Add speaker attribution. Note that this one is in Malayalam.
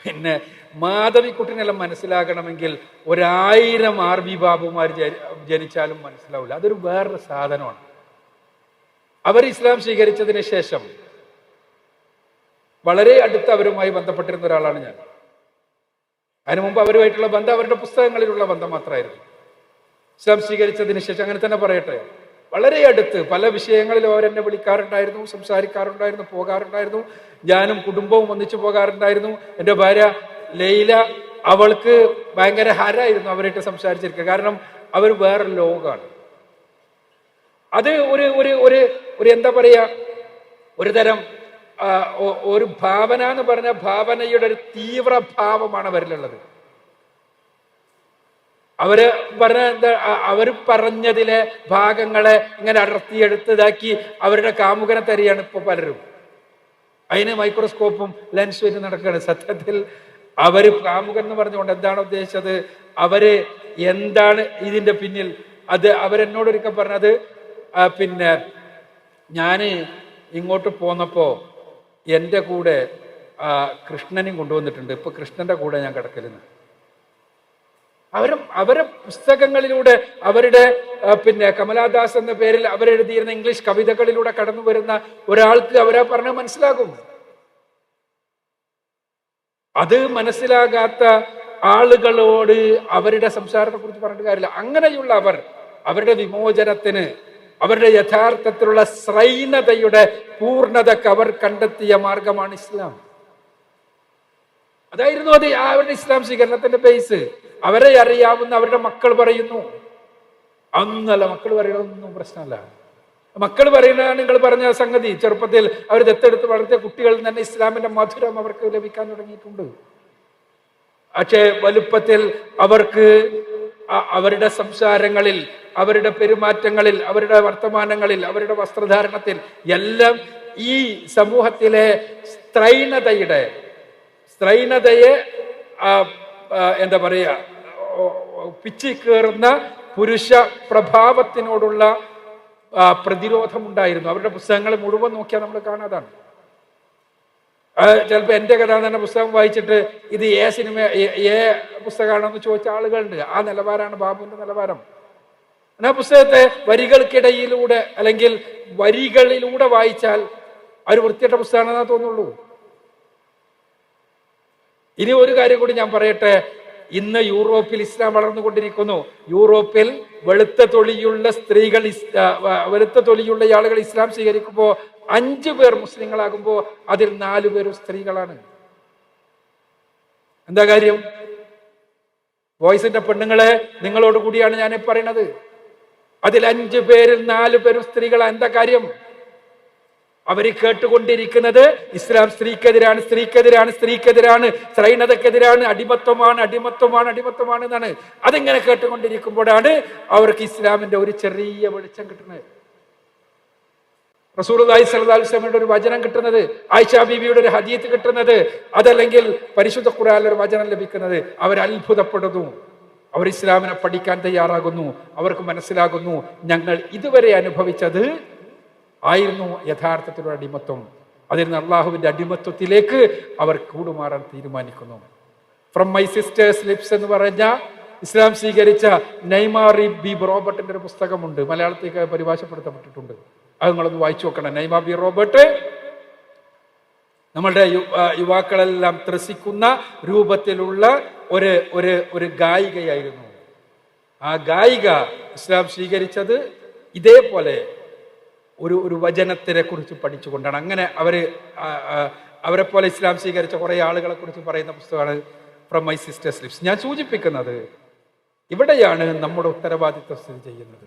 Speaker 1: പിന്നെ മാധവിക്കുട്ടിനെല്ലാം മനസ്സിലാകണമെങ്കിൽ 1000 RB ബാബുമാർ ജനിച്ചാലും മനസ്സിലാവില്ല. അതൊരു വേറൊരു സാധനമാണ്. അവർ ഇസ്ലാം സ്വീകരിച്ചതിന് ശേഷം വളരെ അടുത്ത് അവരുമായി ബന്ധപ്പെട്ടിരുന്ന ഒരാളാണ് ഞാൻ. അതിനു മുമ്പ് അവരുമായിട്ടുള്ള ബന്ധം അവരുടെ പുസ്തകങ്ങളിലുള്ള ബന്ധം മാത്രമായിരുന്നു. ഇസ്ലാം സ്വീകരിച്ചതിന് ശേഷം അങ്ങനെ തന്നെ പറയട്ടെ, വളരെ അടുത്ത് പല വിഷയങ്ങളിലും അവരെന്നെ വിളിക്കാറുണ്ടായിരുന്നു, സംസാരിക്കാറുണ്ടായിരുന്നു, പോകാറുണ്ടായിരുന്നു. ഞാനും കുടുംബവും ഒന്നിച്ചു പോകാറുണ്ടായിരുന്നു. എൻ്റെ ഭാര്യ ലൈല, അവൾക്ക് ഭയങ്കര ഹരായിരുന്നു അവരായിട്ട് സംസാരിച്ചിരിക്കുക. കാരണം അവർ വേറെ ലോകമാണ്. അത് ഒരു എന്താ പറയുക, ഒരു തരം ഒരു ഭാവന എന്ന് പറഞ്ഞ ഭാവനയുടെ ഒരു തീവ്ര ഭാവമാണ് അവരിലുള്ളത്. അവര് പറഞ്ഞതിലെ ഭാഗങ്ങളെ ഇങ്ങനെ അടർത്തിയെടുത്തതാക്കി അവരുടെ കാമുകനെ തരികയാണ് ഇപ്പൊ പലരും. അതിന് മൈക്രോസ്കോപ്പും ലെൻസും വെച്ച് നടക്കുകയാണ്. സത്യത്തിൽ അവര് കാമുകൻ എന്ന് പറഞ്ഞുകൊണ്ട് എന്താണ് ഉദ്ദേശിച്ചത്, അവര് എന്താണ് ഇതിന്റെ പിന്നിൽ, അത് അവരെന്നോടൊരിക്കൽ പറഞ്ഞത്, പിന്നെ ഞാന് ഇങ്ങോട്ട് പോന്നപ്പോ എൻ്റെ കൂടെ കൃഷ്ണനെയും കൊണ്ടുവന്നിട്ടുണ്ട്, ഇപ്പൊ കൃഷ്ണന്റെ കൂടെ ഞാൻ കിടക്കലെന്ന്. അവരെ പുസ്തകങ്ങളിലൂടെ, അവരുടെ പിന്നെ കമലാദാസ് എന്ന പേരിൽ അവരെഴുതിയിരുന്ന ഇംഗ്ലീഷ് കവിതകളിലൂടെ കടന്നു വരുന്ന ഒരാൾക്ക് അവരെ പറഞ്ഞ മനസ്സിലാകും. അത് മനസ്സിലാകാത്ത ആളുകളോട് അവരുടെ സംസാരത്തെ കുറിച്ച് പറഞ്ഞിട്ട് കാര്യമില്ല. അങ്ങനെയുള്ള അവരുടെ വിമോചനത്തിന്, അവരുടെ യഥാർത്ഥത്തിലുള്ള ശ്രൈണതയുടെ പൂർണ്ണതക്ക് അവർ കണ്ടെത്തിയ മാർഗമാണ് ഇസ്ലാം. അതായിരുന്നു അത് അവരുടെ ഇസ്ലാം സ്വീകരണത്തിന്റെ ബേസ്. അവരെ അറിയാവുന്ന അവരുടെ മക്കൾ പറയുന്നു, അന്നല്ല മക്കൾ പറയണതൊന്നും പ്രശ്നമല്ല. മക്കൾ പറയുന്നതാണ് നിങ്ങൾ പറഞ്ഞ സംഗതി. ചെറുപ്പത്തിൽ അവർ ദത്തെടുത്ത് വളർത്തിയ കുട്ടികളിൽ തന്നെ ഇസ്ലാമിന്റെ മധുരം അവർക്ക് ലഭിക്കാൻ തുടങ്ങിയിട്ടുണ്ട്. പക്ഷേ വലുപ്പത്തിൽ അവർക്ക് അവരുടെ സംസാരങ്ങളിൽ, അവരുടെ പെരുമാറ്റങ്ങളിൽ, അവരുടെ വർത്തമാനങ്ങളിൽ, അവരുടെ വസ്ത്രധാരണത്തിൽ എല്ലാം ഈ സമൂഹത്തിലെ സ്ത്രൈണതയെ എന്താ പറയുക, പിച്ചിക്കേറുന്ന പുരുഷ പ്രഭാവത്തിനോടുള്ള പ്രതിരോധമുണ്ടായിരുന്നു. അവരുടെ പുസ്തകങ്ങൾ മുഴുവൻ നോക്കിയാൽ നമ്മൾ കാണാതാണ്. ചിലപ്പോൾ എൻ്റെ കഥ തന്നെ പുസ്തകം വായിച്ചിട്ട് ഇത് പുസ്തകമാണെന്ന് ചോദിച്ച ആളുകളുണ്ട്. ആ നിലവാരമാണ് ബാബുവിന്റെ നിലവാരം. ആ പുസ്തകത്തെ വരികൾക്കിടയിലൂടെ അല്ലെങ്കിൽ വരികളിലൂടെ വായിച്ചാൽ ഒരു വൃത്തിയിട്ട പുസ്തകമാണെന്നാ തോന്നുള്ളൂ. ഇനി ഒരു കാര്യം കൂടി ഞാൻ പറയട്ടെ. ഇന്ന് യൂറോപ്പിൽ ഇസ്ലാം വളർന്നുകൊണ്ടിരിക്കുന്നു. യൂറോപ്പിൽ വെളുത്ത തൊലിയുള്ള ആളുകൾ ഇസ്ലാം സ്വീകരിക്കുമ്പോൾ 5 പേർ മുസ്ലിങ്ങളാകുമ്പോൾ അതിൽ 4 പേരും സ്ത്രീകളാണ്. എന്താ കാര്യം? വോയിസിന്റെ പെണ്ണുങ്ങളെ, നിങ്ങളോട് കൂടിയാണ് ഞാൻ പറയുന്നത്. അതിൽ 5 പേരിൽ 4 പേരും സ്ത്രീകളാണ്. എന്താ കാര്യം? അവര് കേട്ടുകൊണ്ടിരിക്കുന്നത് ഇസ്ലാം സ്ത്രീക്കെതിരാണ്, സ്ത്രീക്കെതിരാണ്, സ്ത്രീക്കെതിരാണ്, ശ്രൈണതക്കെതിരാണ്, അടിമത്വമാണ് എന്നാണ്. അതിങ്ങനെ കേട്ടുകൊണ്ടിരിക്കുമ്പോഴാണ് അവർക്ക് ഇസ്ലാമിന്റെ ഒരു ചെറിയ വെളിച്ചം കിട്ടുന്നത്. റസൂലുള്ളാഹി സ്വല്ലല്ലാഹു അലൈഹി വസല്ലമയുടെ ഒരു വചനം കിട്ടുന്നത്, ആയിഷാ ബീവിയുടെ ഒരു ഹദീത്ത് കിട്ടുന്നത്, അതല്ലെങ്കിൽ പരിശുദ്ധ ഖുർആനിലെ ഒരു വചനം ലഭിക്കുന്നത്. അവർ അത്ഭുതപ്പെടുന്നു. അവർ ഇസ്ലാമിനെ പഠിക്കാൻ തയ്യാറാകുന്നു. അവർക്ക് മനസ്സിലാകുന്നു ഞങ്ങൾ ഇതുവരെ അനുഭവിച്ചത് ആയിരുന്നു യഥാർത്ഥത്തിലുള്ള അടിമത്വം. അതിൽ നിന്ന് അള്ളാഹുവിന്റെ അടിമത്വത്തിലേക്ക് അവർ കൂടുമാറാൻ തീരുമാനിക്കുന്നു. ഫ്രം മൈ സിസ്റ്റേഴ്സ് ലിപ്സ് എന്ന് പറഞ്ഞ ഇസ്ലാം സ്വീകരിച്ച നെയ്മാർ ബി റോബർട്ടിന്റെ ഒരു പുസ്തകമുണ്ട്. മലയാളത്തേക്ക് പരിഭാഷപ്പെടുത്തപ്പെട്ടിട്ടുണ്ട്. അത് നിങ്ങളൊന്ന് വായിച്ചു നോക്കണം. നെയ്മാർ ബി റോബർട്ട് നമ്മളുടെ യുവാക്കളെല്ലാം ത്രസിക്കുന്ന രൂപത്തിലുള്ള ഒരു ഗായികയായിരുന്നു. ആ ഗായിക ഇസ്ലാം സ്വീകരിച്ചത് ഇതേപോലെ ഒരു വചനത്തിനെ കുറിച്ച് പഠിച്ചുകൊണ്ടാണ്. അങ്ങനെ അവരെ പോലെ ഇസ്ലാം സ്വീകരിച്ച കുറെ ആളുകളെ കുറിച്ച് പറയുന്ന പുസ്തകമാണ് ഫ്രം മൈ സിസ്റ്റേഴ്സ് ലിപ്സ്. ഞാൻ സൂചിപ്പിക്കുന്നത് ഇവിടെയാണ് നമ്മുടെ ഉത്തരവാദിത്വം സ്ഥിതി ചെയ്യുന്നത്.